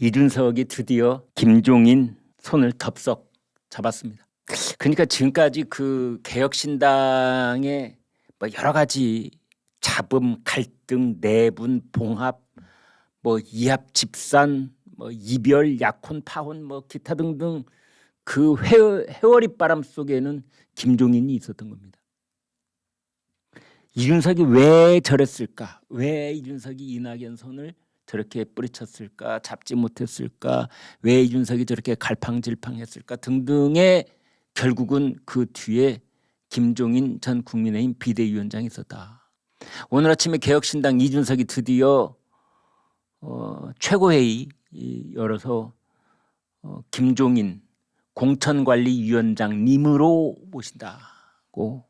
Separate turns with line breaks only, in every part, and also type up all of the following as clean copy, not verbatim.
이준석이 드디어 김종인 손을 덥석 잡았습니다. 그러니까 지금까지 그 개혁신당의 뭐 여러 가지 잡음, 갈등, 내분, 봉합, 뭐 이합 집산, 뭐 이별, 약혼, 파혼, 뭐 기타 등등 그 회오리 바람 속에는 김종인이 있었던 겁니다. 이준석이 왜 저랬을까? 왜 이준석이 이낙연 손을 저렇게 뿌리쳤을까? 잡지 못했을까? 왜 이준석이 저렇게 갈팡질팡했을까? 등등의 결국은 그 뒤에 김종인 전 국민의힘 비대위원장이 있었다. 오늘 아침에 개혁신당 이준석이 드디어 최고회의 열어서 김종인 공천관리위원장님으로 모신다고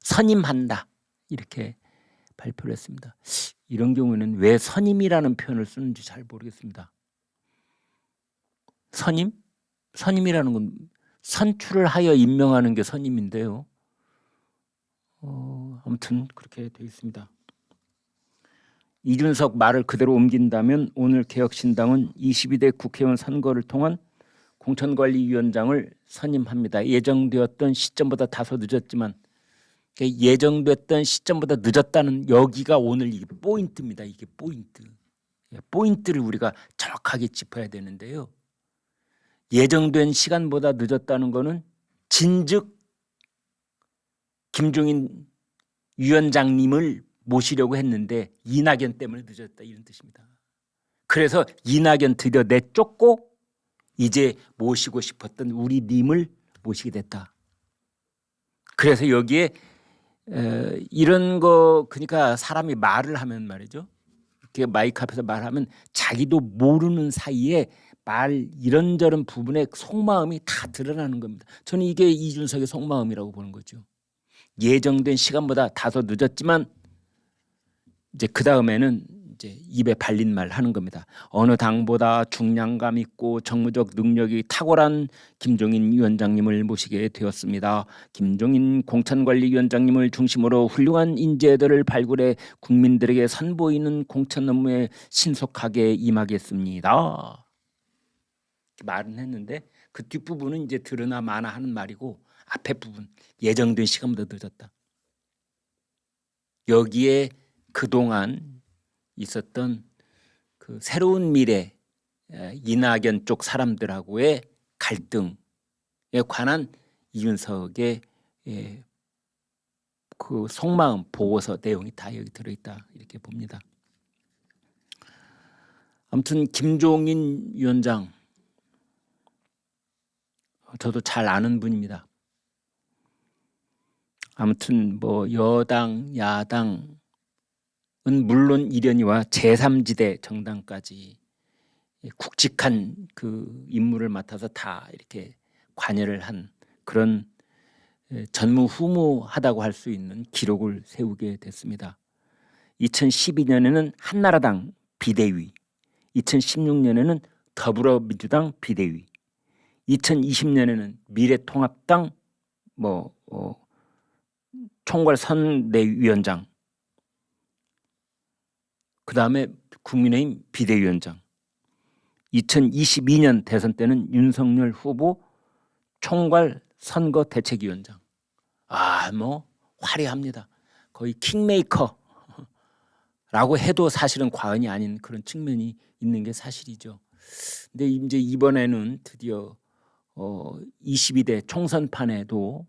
선임한다 이렇게 발표를 했습니다. 이런 경우는 왜 선임이라는 표현을 쓰는지 잘 모르겠습니다. 선임? 선임이라는 건 선출을 하여 임명하는 게 선임인데요. 아무튼 그렇게 되어 있습니다. 이준석 말을 그대로 옮긴다면 오늘 개혁신당은 22대 국회의원 선거를 통한 공천관리위원장을 선임합니다. 예정되었던 시점보다 다소 늦었지만 예정됐던 시점보다 늦었다는 여기가 오늘 이게 포인트입니다. 이게 포인트. 포인트를 우리가 정확하게 짚어야 되는데요. 예정된 시간보다 늦었다는 것은 진즉 김종인 위원장님을 모시려고 했는데 이낙연 때문에 늦었다 이런 뜻입니다. 그래서 이낙연 드디어 내쫓고 이제 모시고 싶었던 우리 님을 모시게 됐다. 그래서 여기에 이런 거 그러니까 사람이 말을 하면 말이죠. 이렇게 마이크 앞에서 말하면 자기도 모르는 사이에 말 이런저런 부분에 속마음이 다 드러나는 겁니다. 저는 이게 이준석의 속마음이라고 보는 거죠. 예정된 시간보다 다소 늦었지만 이제 그 다음에는 이제 입에 발린 말 하는 겁니다. 어느 당보다 중량감 있고 정무적 능력이 탁월한 김종인 위원장님을 모시게 되었습니다. 김종인 공천관리위원장님을 중심으로 훌륭한 인재들을 발굴해 국민들에게 선보이는 공천 업무에 신속하게 임하겠습니다. 말은 했는데 그 뒷부분은 이제 들으나 마나 하는 말이고 앞에 부분 예정된 시간보다 늦었다. 여기에 그동안 있었던 그 새로운 미래 이낙연 쪽 사람들하고의 갈등에 관한 이준석의 그 속마음 보고서 내용이 다 여기 들어있다 이렇게 봅니다. 아무튼 김종인 위원장 저도 잘 아는 분입니다. 아무튼 뭐 여당 야당 물론 이련이와 제3지대 정당까지 굵직한 그 임무를 맡아서 다 이렇게 관여를 한 그런 전무후무하다고 할 수 있는 기록을 세우게 됐습니다. 2012년에는 한나라당 비대위, 2016년에는 더불어민주당 비대위, 2020년에는 미래통합당 총괄선대위원장, 그 다음에 국민의힘 비대위원장, 2022년 대선 때는 윤석열 후보 총괄선거대책위원장. 뭐 화려합니다. 거의 킹메이커라고 해도 사실은 과언이 아닌 그런 측면이 있는 게 사실이죠. 근데 이제 이번에는 드디어 22대 총선판에도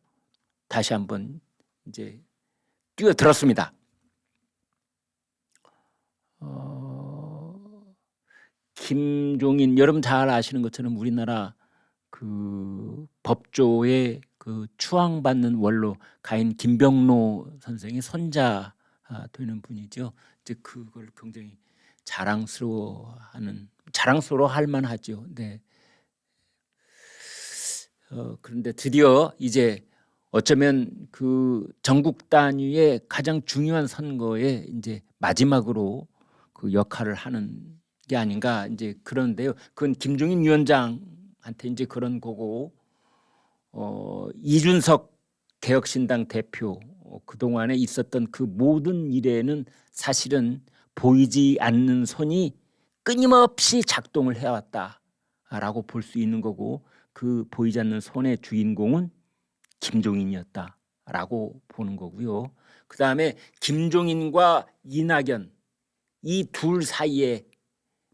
다시 한번 이제 뛰어들었습니다. 김종인 여러분 잘 아시는 것처럼 우리나라 그 법조의 그 추앙받는 원로 가인 김병로 선생의 손자 되는 분이죠. 이제 그걸 굉장히 자랑스러워할 만하죠. 네. 그런데 드디어 이제 어쩌면 그 전국 단위의 가장 중요한 선거에 이제 마지막으로 그 역할을 하는 게 아닌가 이제 그런데요. 그건 김종인 위원장한테 이제 그런 거고 이준석 개혁신당 대표 그동안에 있었던 그 모든 일에는 사실은 보이지 않는 손이 끊임없이 작동을 해왔다라고 볼 수 있는 거고, 그 보이지 않는 손의 주인공은 김종인이었다라고 보는 거고요. 그 다음에 김종인과 이낙연, 이 둘 사이에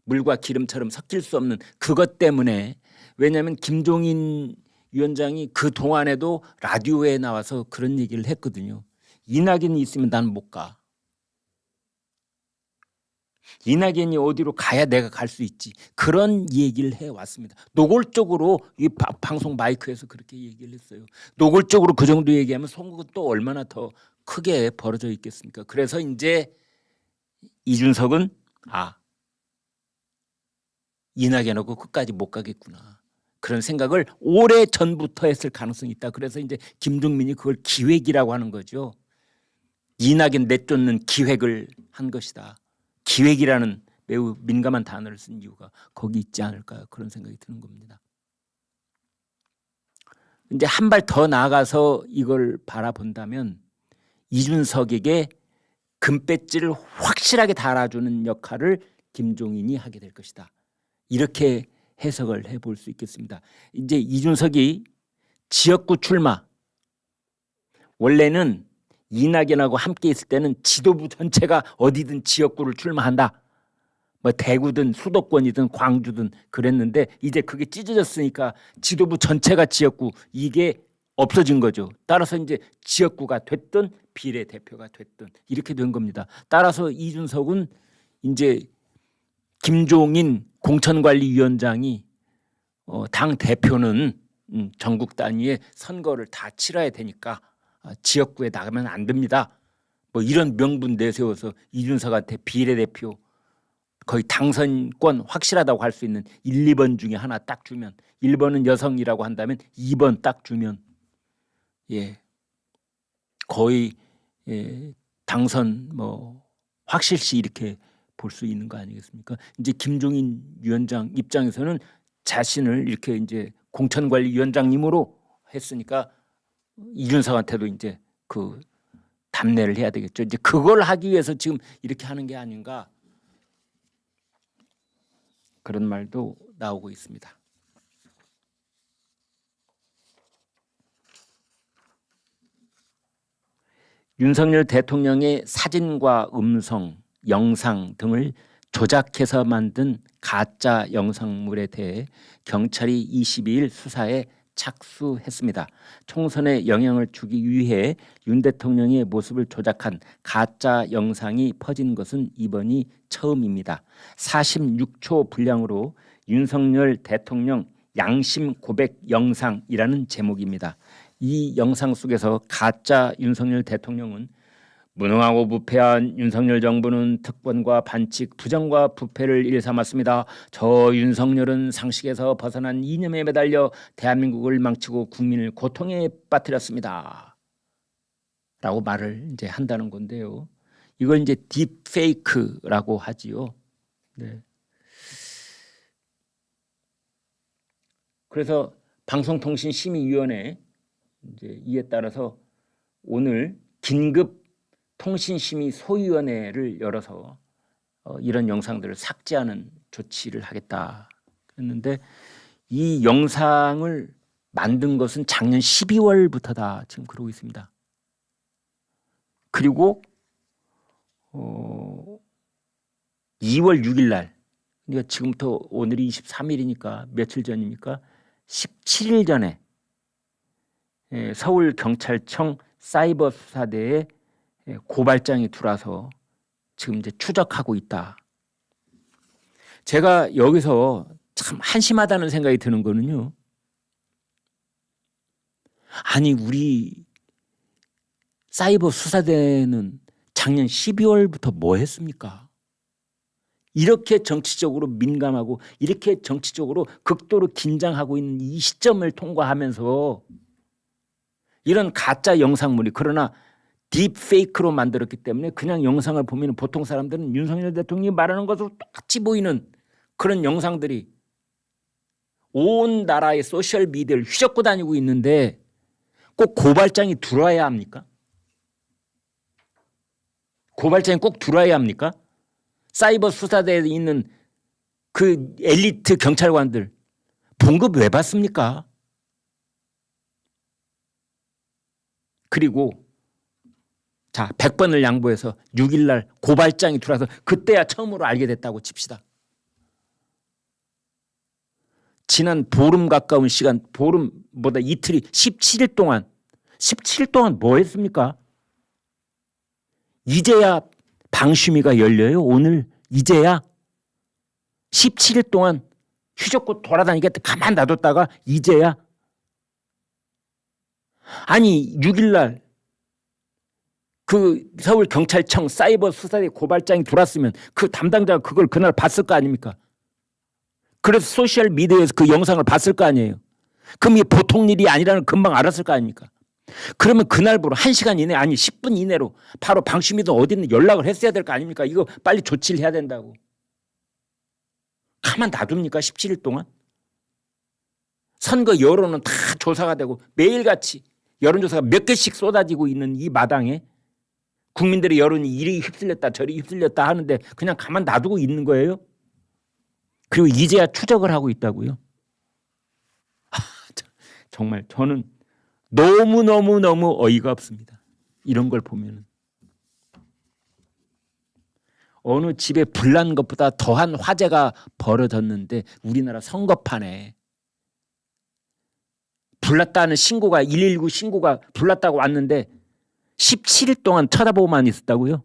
물과 기름처럼 섞일 수 없는 그것 때문에, 왜냐하면 김종인 위원장이 그 동안에도 라디오에 나와서 그런 얘기를 했거든요. 이낙연이 있으면 나는 못 가. 이낙연이 어디로 가야 내가 갈 수 있지. 그런 얘기를 해왔습니다. 노골적으로 이 방송 마이크에서 그렇게 얘기를 했어요. 노골적으로 그 정도 얘기하면 선거가 또 얼마나 더 크게 벌어져 있겠습니까? 그래서 이제 이준석은 이낙연하고 끝까지 못 가겠구나, 그런 생각을 오래 전부터 했을 가능성이 있다. 그래서 이제 김종민이 그걸 기획이라고 하는 거죠. 이낙연 내쫓는 기획을 한 것이다. 기획이라는 매우 민감한 단어를 쓴 이유가 거기 있지 않을까, 그런 생각이 드는 겁니다. 이제 한 발 더 나아가서 이걸 바라본다면 이준석에게 금배지를 확실하게 달아주는 역할을 김종인이 하게 될 것이다. 이렇게 해석을 해볼 수 있겠습니다. 이제 이준석이 지역구 출마, 원래는 이낙연하고 함께 있을 때는 지도부 전체가 어디든 지역구를 출마한다, 뭐 대구든 수도권이든 광주든 그랬는데, 이제 그게 찢어졌으니까 지도부 전체가 지역구, 이게 없어진 거죠. 따라서 이제 지역구가 됐든 비례대표가 됐든 이렇게 된 겁니다. 따라서 이준석은 이제 김종인 공천관리위원장이 당 대표는 전국 단위의 선거를 다 치러야 되니까 지역구에 나가면 안 됩니다, 뭐 이런 명분 내세워서 이준석한테 비례대표 거의 당선권 확실하다고 할 수 있는 1, 2번 중에 하나 딱 주면, 1번은 여성이라고 한다면 2번 딱 주면 거의 당선 뭐 확실시 이렇게 볼 수 있는 거 아니겠습니까? 이제 김종인 위원장 입장에서는 자신을 이렇게 이제 공천관리위원장님으로 했으니까 이준석한테도 이제 그 답례를 해야 되겠죠. 이제 그걸 하기 위해서 지금 이렇게 하는 게 아닌가, 그런 말도 나오고 있습니다. 윤석열 대통령의 사진과 음성, 영상 등을 조작해서 만든 가짜 영상물에 대해 경찰이 22일 수사에 착수했습니다. 총선에 영향을 주기 위해 윤 대통령의 모습을 조작한 가짜 영상이 퍼진 것은 이번이 처음입니다. 46초 분량으로 윤석열 대통령 양심 고백 영상이라는 제목입니다. 이 영상 속에서 가짜 윤석열 대통령은 무능하고 부패한 윤석열 정부는 특권과 반칙, 부정과 부패를 일삼았습니다. 저 윤석열은 상식에서 벗어난 이념에 매달려 대한민국을 망치고 국민을 고통에 빠뜨렸습니다, 라고 말을 이제 한다는 건데요. 이걸 이제 딥페이크라고 하지요. 네. 그래서 방송통신심의위원회 이제 이에 따라서 오늘 긴급 통신심의 소위원회를 열어서 이런 영상들을 삭제하는 조치를 하겠다 했는데, 이 영상을 만든 것은 작년 12월부터다 지금 그러고 있습니다. 그리고 2월 6일 날, 그러니까 지금부터 오늘이 23일이니까 며칠 전입니까? 17일 전에 서울경찰청 사이버수사대에 고발장이 들어와서 지금 이제 추적하고 있다. 제가 여기서 참 한심하다는 생각이 드는 거는요, 아니 우리 사이버수사대는 작년 12월부터 뭐 했습니까? 이렇게 정치적으로 민감하고 이렇게 정치적으로 극도로 긴장하고 있는 이 시점을 통과하면서 이런 가짜 영상물이, 그러나 딥페이크로 만들었기 때문에 그냥 영상을 보면 보통 사람들은 윤석열 대통령이 말하는 것으로 똑같이 보이는 그런 영상들이 온 나라의 소셜미디어를 휘젓고 다니고 있는데 꼭 고발장이 들어와야 합니까? 고발장이 꼭 들어와야 합니까? 사이버 수사대에 있는 그 엘리트 경찰관들 봉급 왜 받습니까? 그리고 자 100번을 양보해서 6일 날 고발장이 들어와서 그때야 처음으로 알게 됐다고 칩시다. 지난 보름 가까운 시간, 보름보다 이틀이 17일 동안 뭐 했습니까? 이제야 방심위가 열려요. 오늘 이제야 17일 동안 휘젓고 돌아다니겠다 가만 놔뒀다가 이제야. 아니 6일 날 그 서울경찰청 사이버 수사대 고발장이 들어왔으면 그 담당자가 그걸 그날 봤을 거 아닙니까? 그래서 소셜미디어에서 그 영상을 봤을 거 아니에요. 그럼 이게 보통 일이 아니라는 걸 금방 알았을 거 아닙니까? 그러면 그날부로 1시간 이내 아니 10분 이내로 바로 방심위도 어디 있는 연락을 했어야 될 거 아닙니까? 이거 빨리 조치를 해야 된다고. 가만 놔둡니까? 17일 동안? 선거 여론은 다 조사가 되고 매일같이 여론조사가 몇 개씩 쏟아지고 있는 이 마당에 국민들의 여론이 이리 휩쓸렸다 저리 휩쓸렸다 하는데 그냥 가만 놔두고 있는 거예요? 그리고 이제야 추적을 하고 있다고요? 정말 저는 너무 어이가 없습니다. 이런 걸 보면은. 어느 집에 불난 것보다 더한 화재가 벌어졌는데 우리나라 선거판에 불났다는 신고가 119 신고가 불났다고 왔는데 17일 동안 쳐다보고만 있었다고요?